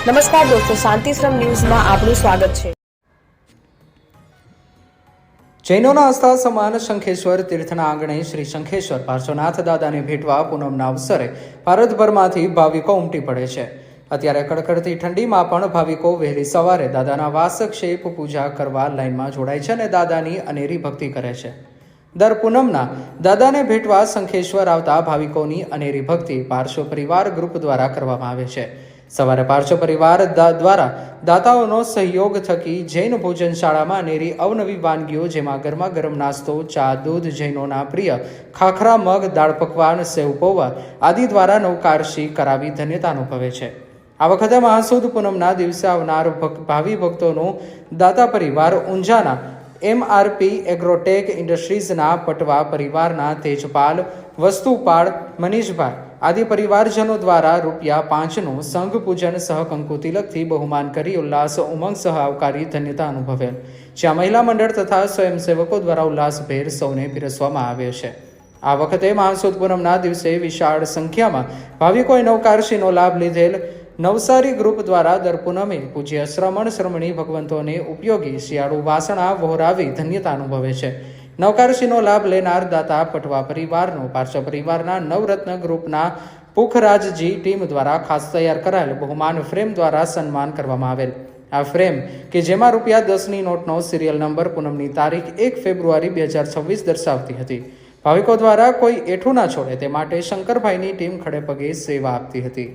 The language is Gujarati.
નમસ્કાર દોસ્તો, શાંતિશ્રમ ન્યૂઝમાં આપનું સ્વાગત છે. જૈનોના આસ્થા સમાન શંખેશ્વર તીર્થના આંગણે શ્રી શંખેશ્વર પાર્શ્વનાથ દાદાને ભેટવા પૂનમના અવસરે ભારતભરમાંથી ભાવિકો ઉમટી પડે છે. અત્યારે કડકડતી ઠંડીમાં પણ ભાવિકો વહેલી સવારે દાદાના વાસક્ષેપ પૂજા કરવા લાઇનમાં જોડાય છે અને દાદાની અનેરી ભક્તિ કરે છે. દર પૂનમના દાદાને ભેટવા શંખેશ્વર આવતા ભાવિકોની અનેરી ભક્તિ પાર્શ્વ પરિવાર ગ્રુપ દ્વારા કરવામાં આવે છે. સવારે પાર્શ્વ પરિવાર દ્વારા દાતાઓનો સહયોગ થકી જૈન ભોજનશાળામાં અનેરી અવનવી વાનગીઓ, જેમાં ગરમા ગરમ નાસ્તો, ચા, દૂધ, જૈનોના પ્રિય ખાખરા, મગ, દાળ પકવાન, સેવ પૌવા આદિ દ્વારા નવકારશી કરાવી ધન્યતા અનુભવે છે. આ વખતે મહાસુદ પૂનમના દિવસે આવનાર ભાવિ ભક્તોનું દાતા પરિવાર ઊંઝાના MRP એગ્રોટેક ઇન્ડસ્ટ્રીઝના પટવા પરિવારના તેજપાલ, વસ્તુપાળ, મનીષભાઈ આદિ પરિવારજનો દ્વારા ₹5નું સંઘ પૂજન સહ કંકુ તિલકથી બહુમાન કરી ઉલ્લાસ ઉમંગ સહ આવકારી ધન્યતા અનુભવેલ, જ્યાં મહિલા મંડળ તથા સ્વયંસેવકો દ્વારા ઉલ્લાસભેર સૌને પીરસવામાં આવે છે. આ વખતે મહાસુદ પૂનમના દિવસે વિશાળ સંખ્યામાં ભાવિકોએ નવકારશીનો લાભ લીધેલ. નવસારી ગ્રુપ દ્વારા દર પૂનમે પૂજ્ય શ્રમણી ભગવંતોને ઉપયોગી શિયાળુ વાસણા વહોરાવી ધન્યતા અનુભવે છે. નવકારશીનો લાભ લેનાર દાતા પટવા પરિવારનો પાર્શ્વ પરિવારના નવરત્ન ગ્રુપના પુખરાજજી ટીમ દ્વારા ખાસ તૈયાર કરાયેલ બહુમાન ફ્રેમ દ્વારા સન્માન કરવામાં આવેલ. આ ફ્રેમ કે જેમાં ₹10ની નોટનો સિરિયલ નંબર પૂનમની તારીખ 1 ફેબ્રુઆરી 2026 દર્શાવતી હતી. ભાવિકો દ્વારા કોઈ એઠું ના છોડે તે માટે શંકરભાઈની ટીમ ખડે પગે સેવા આપતી હતી.